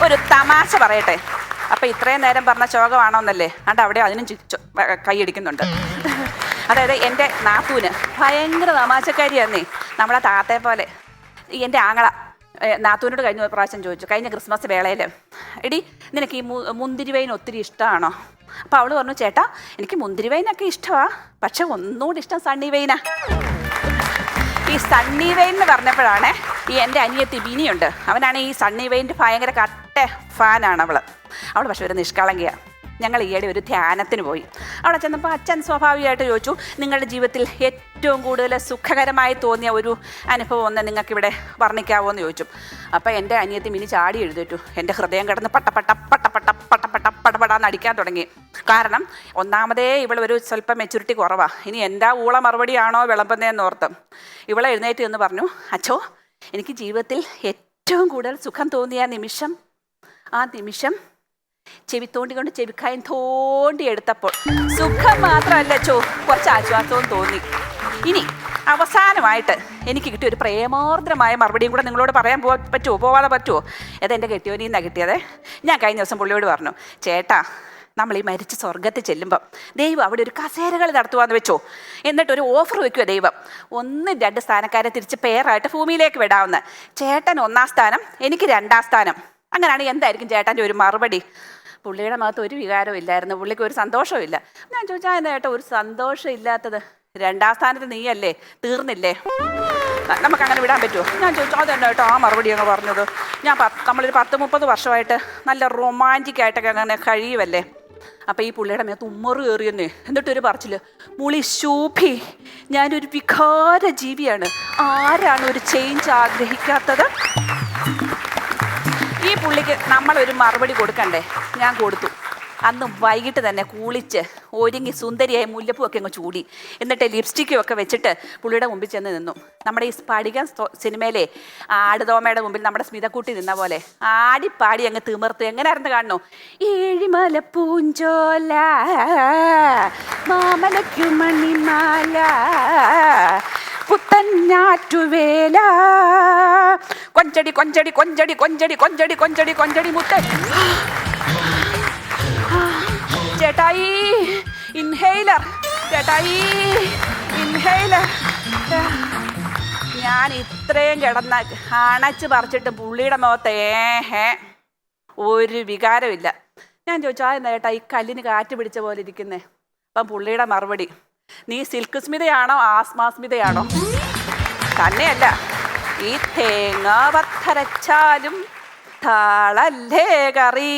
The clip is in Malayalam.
ഒരു തമാശ പറയട്ടെ. അപ്പം ഇത്രയും നേരം പറഞ്ഞ ശോകമാണോന്നല്ലേ, അതുകൊണ്ട് അവിടെ അതിനും കൈയടിക്കുന്നുണ്ട്. അതായത് എൻ്റെ നാത്തൂന് ഭയങ്കര തമാശക്കാരിയാന്നേ, നമ്മളെ താത്തയെ പോലെ. എൻ്റെ ആങ്ങള നാത്തൂനോട് കഴിഞ്ഞ പ്രാവശ്യം ചോദിച്ചു, കഴിഞ്ഞ ക്രിസ്മസ് വേളയിൽ, എടി നിനക്ക് ഈ മുന്തിരി വൈൻ ഒത്തിരി ഇഷ്ടമാണോ? അപ്പോൾ അവൾ പറഞ്ഞു, ചേട്ടാ എനിക്ക് മുന്തിരി വൈനൊക്കെ ഇഷ്ടമാണ്, പക്ഷെ ഒന്നുകൂടി ഇഷ്ടം സണ്ണി വൈനാ. ഈ സണ്ണി വൈൻ എന്ന് പറഞ്ഞപ്പോഴാണ് ഈ എൻ്റെ അനിയത്തി ബിനിയുണ്ട്, അവനാണ് ഈ സണ്ണി വൈൻ്റെ ഭയങ്കര കട്ട ഫാനാണ് അവൾ പക്ഷെ ഒരു നിഷ്കളങ്കയാണ്. ഞങ്ങൾ ഈയിടെ ഒരു ധ്യാനത്തിന് പോയി. അവിടെ ചെന്നപ്പോൾ അച്ഛൻ സ്വാഭാവികമായിട്ട് ചോദിച്ചു, നിങ്ങളുടെ ജീവിതത്തിൽ ഏറ്റവും കൂടുതൽ സുഖകരമായി തോന്നിയ ഒരു അനുഭവം ഒന്ന് നിങ്ങൾക്കിവിടെ വർണ്ണിക്കാവോ എന്ന് ചോദിച്ചു. അപ്പോൾ എൻ്റെ അനിയത്തി മിനി ചാടി എഴുന്നേറ്റു. എൻ്റെ ഹൃദയം കിടന്ന് പട്ടപ്പടാന്ന് അടിക്കാൻ തുടങ്ങി. കാരണം ഒന്നാമതേ ഇവളൊരു സ്വല്പം മെച്യൂരിറ്റി കുറവാണ്. ഇനി എൻ്റെ ഊള മറുപടിയാണോ വിളമ്പുന്നതെന്ന് ഓർത്ത് ഇവളെ എഴുന്നേറ്റ് എന്ന് പറഞ്ഞു, അച്ഛോ എനിക്ക് ജീവിതത്തിൽ ഏറ്റവും കൂടുതൽ സുഖം തോന്നിയ നിമിഷം, ആ നിമിഷം ചെവിത്തോണ്ടി കൊണ്ട് ചെവിക്കായം തോണ്ടി എടുത്തപ്പോൾ സുഖം മാത്രമല്ല ചോ, കുറച്ച് ആശ്വാസവും തോന്നി. ഇനി അവസാനമായിട്ട് എനിക്ക് കിട്ടിയ ഒരു പ്രേമോർദ്രമായ മറുപടിയും കൂടെ നിങ്ങളോട് പറയാൻ പോവാതെ പറ്റുമോ? അതെൻ്റെ കെട്ടിയോനിൽ നിന്നാണ് കിട്ടിയത്. ഞാൻ കഴിഞ്ഞ ദിവസം പുള്ളിയോട് പറഞ്ഞു, ചേട്ടാ നമ്മൾ ഈ മരിച്ച് സ്വർഗത്തിൽ ചെല്ലുമ്പം ദൈവം അവിടെ ഒരു കസേരകൾ നടത്തുവാന്ന് വെച്ചോ, എന്നിട്ടൊരു ഓഫർ വെക്കുമോ ദൈവം, 1-2 സ്ഥാനക്കാരെ തിരിച്ച് പേരായിട്ട് ഭൂമിയിലേക്ക് വിടാവുന്ന, ചേട്ടൻ 1-ാം സ്ഥാനം, എനിക്ക് 2-ാം സ്ഥാനം. അങ്ങനെയാണ് എന്തായിരിക്കും ചേട്ടൻ്റെ ഒരു മറുപടി? പുള്ളിയുടെ മുഖത്ത് ഒരു വികാരവും ഇല്ലായിരുന്നു, പുള്ളിക്ക് ഒരു സന്തോഷവും ഇല്ല. ഞാൻ ചോദിച്ചാൽ എന്താ ചേട്ടാ ഒരു സന്തോഷം ഇല്ലാത്തത്? 2-ാം സ്ഥാനത്ത് നീയല്ലേ, തീർന്നില്ലേ, നമുക്കങ്ങനെ വിടാൻ പറ്റുമോ? ഞാൻ ചോദിച്ചാൽ അതെന്നെ കേട്ടോ ആ മറുപടി അങ്ങ് പറഞ്ഞത്. നമ്മളൊരു 10-30 വർഷമായിട്ട് നല്ല റൊമാൻറ്റിക്കായിട്ടൊക്കെ അങ്ങനെ കഴിയുമല്ലേ. അപ്പം ഈ പുള്ളിയുടെ മേത്ത് ഉമ്മറ് കയറിയെന്നേ. എന്നിട്ടൊരു പറച്ചില്, മുളി ശോഭി, ഞാനൊരു വികാര ജീവിയാണ്, ആരാണ് ഒരു ചേഞ്ച് ആഗ്രഹിക്കാത്തത്? ഈ പുള്ളിക്ക് നമ്മളൊരു മറുപടി കൊടുക്കണ്ടേ? ഞാൻ കൊടുത്തു. അന്ന് വൈകിട്ട് തന്നെ കുളിച്ച് ഒരുങ്ങി സുന്ദരിയായി മുല്ലപ്പൂവൊക്കെ അങ്ങ് ചൂടി, എന്നിട്ട് ലിപ്സ്റ്റിക്കും ഒക്കെ വെച്ചിട്ട് പുള്ളിയുടെ മുമ്പിൽ ചെന്ന് നിന്നു. നമ്മുടെ ഈ സ്പടികം സിനിമയിലെ ആടുതോമയുടെ മുമ്പിൽ നമ്മുടെ സ്മിതക്കുട്ടി നിന്ന പോലെ ആടിപ്പാടി അങ്ങ് തിമിർത്തു. എങ്ങനെയായിരുന്നു കാണുന്നു? ഏഴിമല പൂഞ്ചോല മാമലയ്ക്കു മണിമാല പുത്തഞ്ഞാറ്റുവേല കൊഞ്ചടി കൊഞ്ചടി കൊഞ്ചടി കൊഞ്ചടി കൊഞ്ചടി കൊഞ്ചടി കൊഞ്ചടി മുത്തൻ. ചേട്ടായി ഇൻഹെയിലർ, ചേട്ടായി ഇൻഹെയിലർ. ഞാൻ ഇത്രയും കിടന്ന അണച്ച് പറിച്ചിട്ട് പുള്ളിയുടെ മുഖത്ത് ഒരു വികാരമില്ല. ഞാൻ ചോദിച്ചു, ആ എന്താ ചേട്ടാ ഈ കല്ലിന് കാറ്റ് പിടിച്ച പോലെ ഇരിക്കുന്നേ? അപ്പം പുള്ളിയുടെ മറുപടി, നീ സിൽക്ക് സ്മിതയാണോ ആസ്മാസ്മിതയാണോ? തന്നെയല്ല, ഈ തേങ്ങ പത്തരച്ചാലും താളല്ലേ കറി.